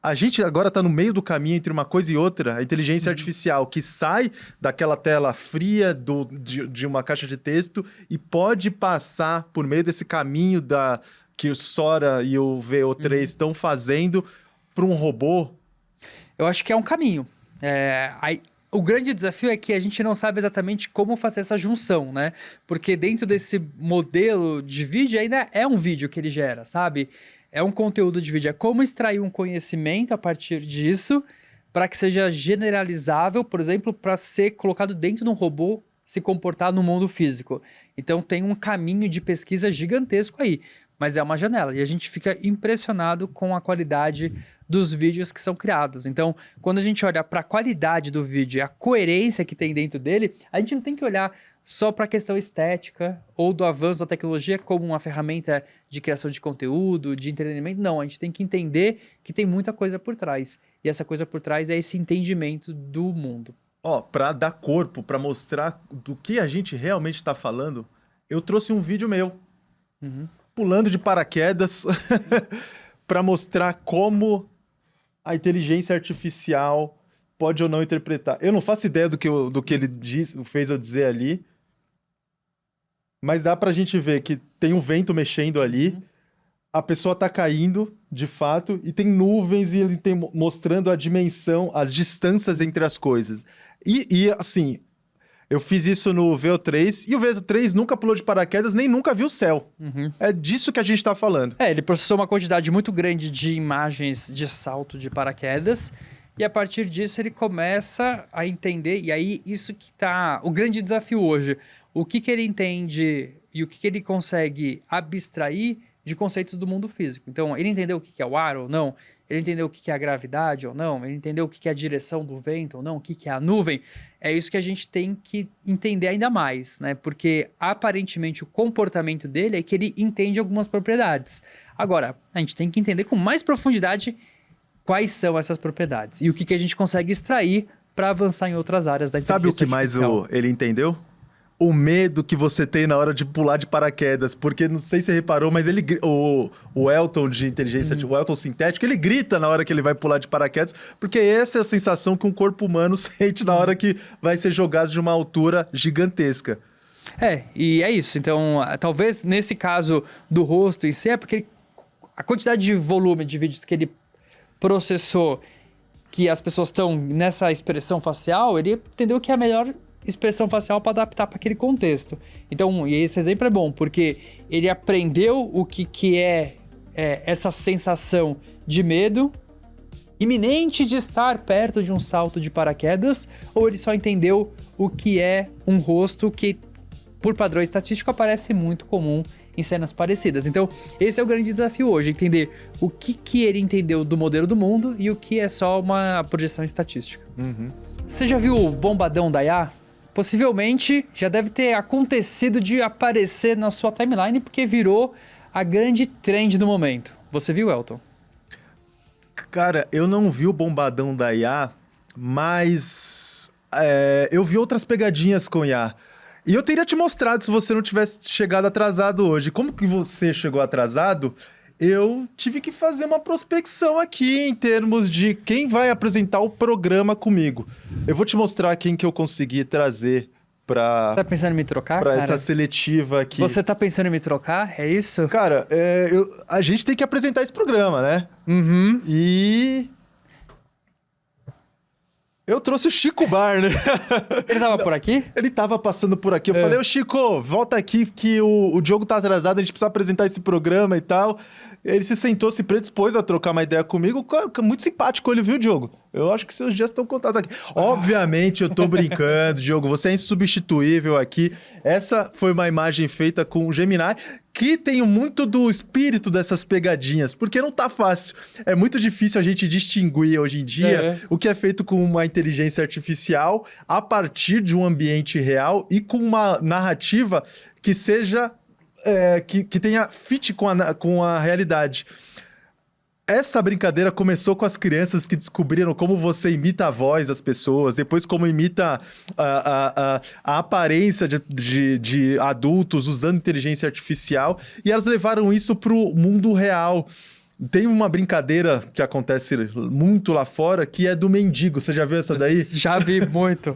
A gente agora está no meio do caminho entre uma coisa e outra. A inteligência artificial que sai daquela tela fria de uma caixa de texto e pode passar por meio desse caminho que o Sora e o VO3 estão fazendo para um robô. Eu acho que é um caminho. O grande desafio é que a gente não sabe exatamente como fazer essa junção, né? Porque dentro desse modelo de vídeo ainda é um vídeo que ele gera, sabe? É um conteúdo de vídeo. É como extrair um conhecimento a partir disso para que seja generalizável, por exemplo, para ser colocado dentro de um robô se comportar no mundo físico. Então tem um caminho de pesquisa gigantesco aí, mas é uma janela e a gente fica impressionado com a qualidade dos vídeos que são criados. Então, quando a gente olha para a qualidade do vídeo e a coerência que tem dentro dele, a gente não tem que olhar só para a questão estética ou do avanço da tecnologia como uma ferramenta de criação de conteúdo, de entretenimento. Não, a gente tem que entender que tem muita coisa por trás. E essa coisa por trás é esse entendimento do mundo. Para dar corpo, para mostrar do que a gente realmente está falando, eu trouxe um vídeo meu, pulando de paraquedas, para mostrar como a inteligência artificial pode ou não interpretar. Eu não faço ideia do que ele fez eu dizer ali, mas dá pra gente ver que tem um vento mexendo ali, a pessoa tá caindo, de fato, e tem nuvens e ele tem mostrando a dimensão, as distâncias entre as coisas. E assim, eu fiz isso no VO3, e o VO3 nunca pulou de paraquedas, nem nunca viu o céu. É disso que a gente tá falando. Ele processou uma quantidade muito grande de imagens de salto de paraquedas, e a partir disso ele começa a entender, e aí isso que tá o grande desafio hoje. O que ele entende e o que ele consegue abstrair de conceitos do mundo físico. Então, ele entendeu o que é o ar ou não, ele entendeu o que é a gravidade ou não, ele entendeu o que é a direção do vento ou não, o que é a nuvem. É isso que a gente tem que entender ainda mais, né? Porque, aparentemente, o comportamento dele é que ele entende algumas propriedades. Agora, a gente tem que entender com mais profundidade quais são essas propriedades e o que a gente consegue extrair para avançar em outras áreas da inteligência artificial. Sabe o que mais ele entendeu? O medo que você tem na hora de pular de paraquedas, porque não sei se você reparou, mas o Elton de inteligência, o Elton sintético, ele grita na hora que ele vai pular de paraquedas, porque essa é a sensação que um corpo humano sente na hora que vai ser jogado de uma altura gigantesca. E é isso. Então, talvez nesse caso do rosto em si, é porque a quantidade de volume de vídeos que ele processou, que as pessoas estão nessa expressão facial, ele entendeu que é a melhor expressão facial para adaptar para aquele contexto. Então, e esse exemplo é bom, porque ele aprendeu o que é essa sensação de medo iminente de estar perto de um salto de paraquedas, ou ele só entendeu o que é um rosto que por padrão estatístico, aparece muito comum em cenas parecidas. Então, esse é o grande desafio hoje, entender o que ele entendeu do modelo do mundo e o que é só uma projeção estatística. Você já viu o bombadão da IA? Possivelmente já deve ter acontecido de aparecer na sua timeline, porque virou a grande trend do momento. Você viu, Elton? Cara, eu não vi o bombadão da IA, mas eu vi outras pegadinhas com IA. E eu teria te mostrado se você não tivesse chegado atrasado hoje. Como que você chegou atrasado? Eu tive que fazer uma prospecção aqui em termos de quem vai apresentar o programa comigo. Eu vou te mostrar quem que eu consegui trazer Você tá pensando em me trocar, pra cara? essa seletiva aqui. Você tá pensando em me trocar? É isso? Cara, a gente tem que apresentar esse programa, né? Uhum. E... eu trouxe o Chico Barney. Ele tava por aqui? Ele tava passando por aqui. Eu falei, ô Chico, volta aqui que o Diogo tá atrasado, a gente precisa apresentar esse programa e tal. Ele se sentou, se predispôs a trocar uma ideia comigo. Muito simpático ele, viu, Diogo? Eu acho que seus dias estão contados aqui. Obviamente, eu tô brincando, Diogo. Você é insubstituível aqui. Essa foi uma imagem feita com o Gemini, que tem muito do espírito dessas pegadinhas, porque não tá fácil. É muito difícil a gente distinguir hoje em dia o que é feito com uma inteligência artificial a partir de um ambiente real e com uma narrativa que seja... que tenha fit com a realidade. Essa brincadeira começou com as crianças que descobriram como você imita a voz das pessoas, depois como imita a aparência de adultos usando inteligência artificial, e elas levaram isso para o mundo real. Tem uma brincadeira que acontece muito lá fora, que é do mendigo. Você já viu essa daí? Já vi muito.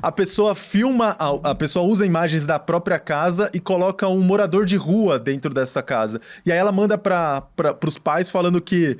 A pessoa filma, a pessoa usa imagens da própria casa e coloca um morador de rua dentro dessa casa. E aí ela manda para os pais falando que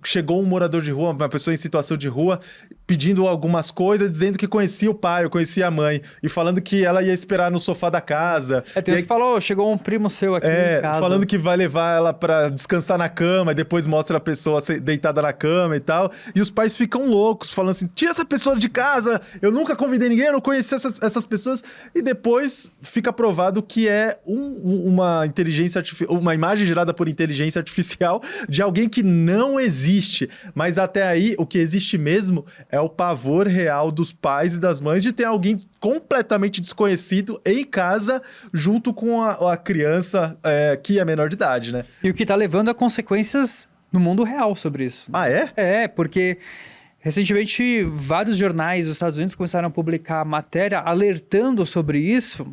chegou um morador de rua, uma pessoa em situação de rua, pedindo algumas coisas, dizendo que conhecia o pai, ou conhecia a mãe, e falando que ela ia esperar no sofá da casa. Tem aí, que falou, chegou um primo seu aqui em casa. Falando que vai levar ela pra descansar na cama, e depois mostra a pessoa deitada na cama e tal, e os pais ficam loucos, falando assim, tira essa pessoa de casa, eu nunca convidei ninguém, eu não conheci essas pessoas, e depois fica provado que é uma imagem gerada por inteligência artificial de alguém que não existe, mas até aí o que existe mesmo é o pavor real dos pais e das mães de ter alguém completamente desconhecido em casa junto com a criança que é menor de idade, né? E o que tá levando a consequências no mundo real sobre isso. Ah, é? Porque recentemente vários jornais dos Estados Unidos começaram a publicar matéria alertando sobre isso,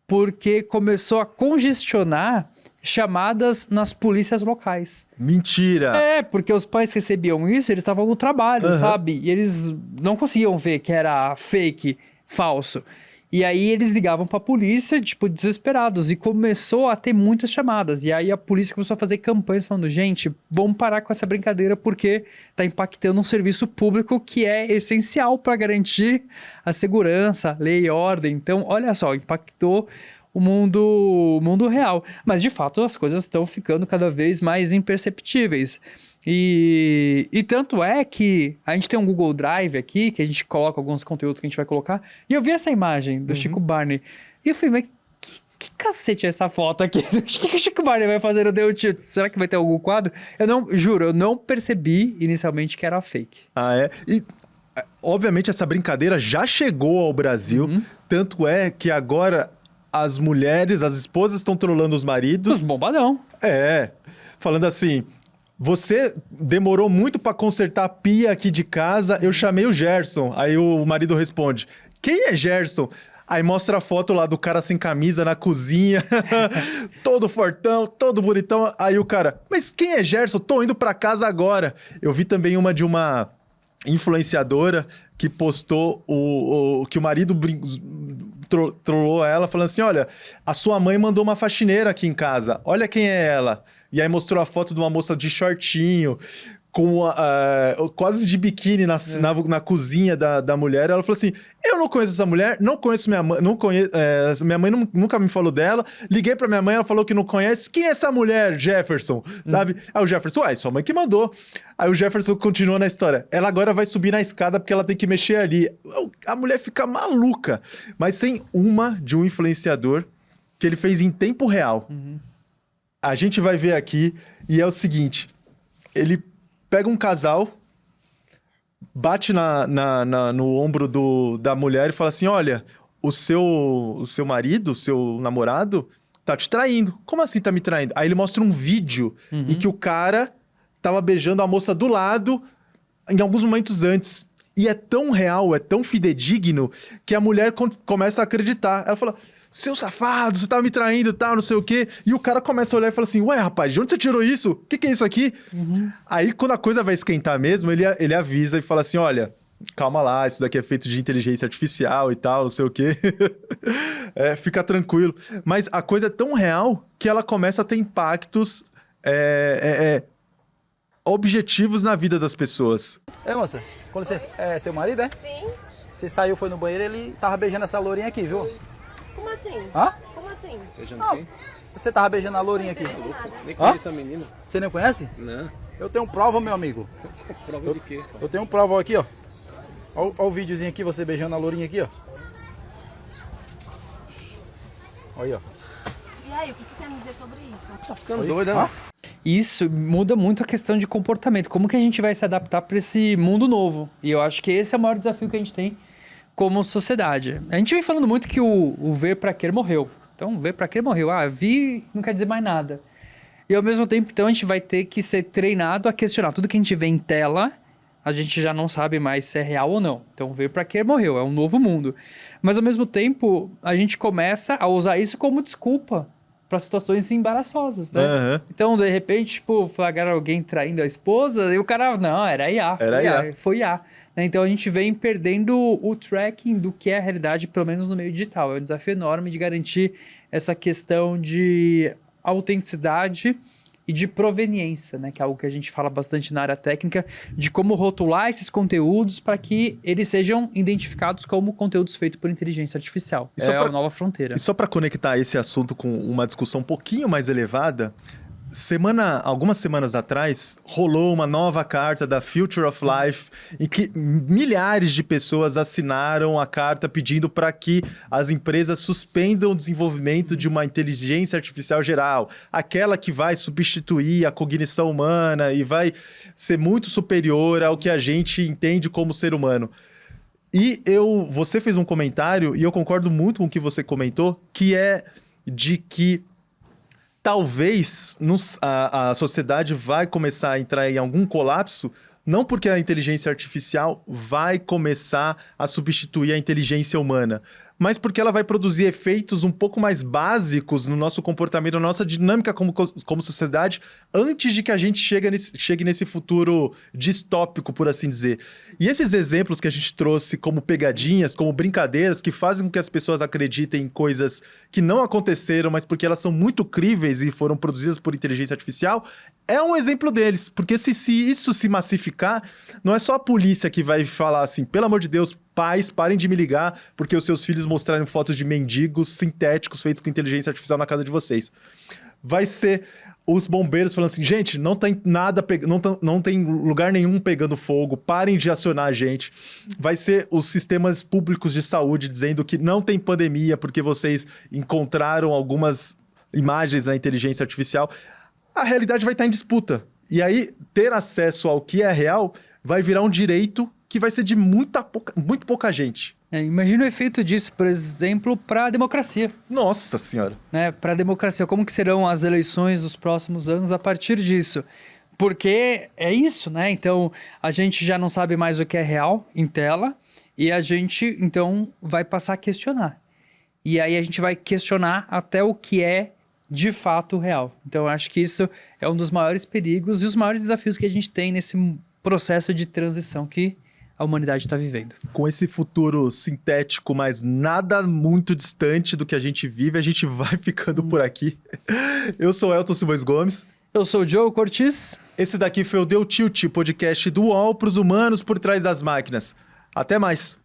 porque começou a congestionar chamadas nas polícias locais. Mentira! Porque os pais recebiam isso, eles estavam no trabalho, sabe? E eles não conseguiam ver que era fake, falso. E aí eles ligavam pra polícia, tipo, desesperados. E começou a ter muitas chamadas. E aí a polícia começou a fazer campanhas falando, gente, vamos parar com essa brincadeira porque tá impactando um serviço público que é essencial para garantir a segurança, lei e ordem. Então, olha só, impactou o mundo real. Mas, de fato, as coisas estão ficando cada vez mais imperceptíveis. E tanto é que a gente tem um Google Drive aqui, que a gente coloca alguns conteúdos que a gente vai colocar, e eu vi essa imagem do Chico Barney, e eu falei, mas que cacete é essa foto aqui? O que o Chico Barney vai fazer no The Tilt? Será que vai ter algum quadro? Eu não percebi inicialmente que era fake. Ah, é? E... obviamente essa brincadeira já chegou ao Brasil, tanto é que agora as mulheres, as esposas estão trolando os maridos. Bombadão. Falando assim, você demorou muito pra consertar a pia aqui de casa, eu chamei o Gerson. Aí o marido responde, quem é Gerson? Aí mostra a foto lá do cara sem camisa na cozinha, todo fortão, todo bonitão. Aí o cara, mas quem é Gerson? Tô indo pra casa agora. Eu vi também uma de uma influenciadora que postou que o marido trollou ela falando assim, olha, a sua mãe mandou uma faxineira aqui em casa, olha quem é ela. E aí mostrou a foto de uma moça de shortinho, quase de biquíni na cozinha da mulher. Ela falou assim, eu não conheço essa mulher, não conheço minha mãe, minha mãe nunca me falou dela, liguei pra minha mãe, ela falou que não conhece. Quem é essa mulher, Jefferson? Sabe? Aí o Jefferson, sua mãe que mandou. Aí o Jefferson continua na história. Ela agora vai subir na escada porque ela tem que mexer ali. A mulher fica maluca. Mas tem de um influenciador que ele fez em tempo real. A gente vai ver aqui e é o seguinte, ele pega um casal, bate no ombro da mulher e fala assim, olha, o seu marido, o seu namorado, tá te traindo. Como assim tá me traindo? Aí ele mostra um vídeo em que o cara tava beijando a moça do lado em alguns momentos antes. E é tão real, é tão fidedigno, que a mulher começa a acreditar. Ela fala, seu safado, você tava me traindo e tal, não sei o quê. E o cara começa a olhar e fala assim, ué, rapaz, de onde você tirou isso? O que é isso aqui? Aí, quando a coisa vai esquentar mesmo, ele avisa e fala assim, olha, calma lá, isso daqui é feito de inteligência artificial e tal, não sei o quê. Fica tranquilo. Mas a coisa é tão real que ela começa a ter impactos objetivos na vida das pessoas. Moça, com licença, é seu marido, é? Sim. Você saiu, foi no banheiro, ele tava beijando essa lourinha aqui, viu? Como assim? Hã? Como assim? Beijando Não, quem? você tava beijando a lourinha aqui. Nem conheço a menina. Você não conhece? Não. Eu tenho prova, meu amigo. Prova de quê? Eu tenho prova aqui, ó. Olha o videozinho aqui, você beijando a lourinha aqui, ó. Olha aí, ó. E aí, o que você quer me dizer sobre isso? Tá ficando doido, né? Isso muda muito a questão de comportamento. Como que a gente vai se adaptar para esse mundo novo? E eu acho que esse é o maior desafio que a gente tem como sociedade. A gente vem falando muito que o ver pra crer morreu. Então, ver pra crer morreu. Vi não quer dizer mais nada. E ao mesmo tempo, então, a gente vai ter que ser treinado a questionar. Tudo que a gente vê em tela, a gente já não sabe mais se é real ou não. Então, ver pra crer morreu. É um novo mundo. Mas, ao mesmo tempo, a gente começa a usar isso como desculpa para situações embaraçosas, né? Então, de repente, tipo, flagrar alguém traindo a esposa, e o cara, não, era IA. Foi IA. Então, a gente vem perdendo o tracking do que é a realidade, pelo menos no meio digital. É um desafio enorme de garantir essa questão de autenticidade e de proveniência, né? Que é algo que a gente fala bastante na área técnica, de como rotular esses conteúdos para que eles sejam identificados como conteúdos feitos por inteligência artificial. Isso é a nova fronteira. E só para conectar esse assunto com uma discussão um pouquinho mais elevada, algumas semanas atrás, rolou uma nova carta da Future of Life, em que milhares de pessoas assinaram a carta pedindo para que as empresas suspendam o desenvolvimento de uma inteligência artificial geral, aquela que vai substituir a cognição humana e vai ser muito superior ao que a gente entende como ser humano. E você fez um comentário, e eu concordo muito com o que você comentou, que é de que talvez a sociedade vai começar a entrar em algum colapso, não porque a inteligência artificial vai começar a substituir a inteligência humana, mas porque ela vai produzir efeitos um pouco mais básicos no nosso comportamento, na nossa dinâmica como sociedade, antes de que a gente chegue nesse futuro distópico, por assim dizer. E esses exemplos que a gente trouxe como pegadinhas, como brincadeiras, que fazem com que as pessoas acreditem em coisas que não aconteceram, mas porque elas são muito críveis e foram produzidas por inteligência artificial, é um exemplo deles. Porque se isso se massificar, não é só a polícia que vai falar assim, pelo amor de Deus, pais, parem de me ligar porque os seus filhos mostraram fotos de mendigos sintéticos feitos com inteligência artificial na casa de vocês. Vai ser os bombeiros falando assim, gente, não tem nada, não tem lugar nenhum pegando fogo, parem de acionar a gente. Vai ser os sistemas públicos de saúde dizendo que não tem pandemia porque vocês encontraram algumas imagens na inteligência artificial. A realidade vai estar em disputa. E aí, ter acesso ao que é real vai virar um direito que vai ser de muito pouca gente. Imagina o efeito disso, por exemplo, para a democracia. Nossa senhora. Né? Para a democracia, como que serão as eleições dos próximos anos a partir disso? Porque é isso, né? Então, a gente já não sabe mais o que é real em tela e a gente, então, vai passar a questionar. E aí a gente vai questionar até o que é de fato real. Então, eu acho que isso é um dos maiores perigos e os maiores desafios que a gente tem nesse processo de transição que a humanidade está vivendo. Com esse futuro sintético, mas nada muito distante do que a gente vive, a gente vai ficando por aqui. Eu sou Elton Simões Gomes. Eu sou o Joe Cortis. Esse daqui foi o Deu Tilt, podcast do UOL para os humanos por trás das máquinas. Até mais.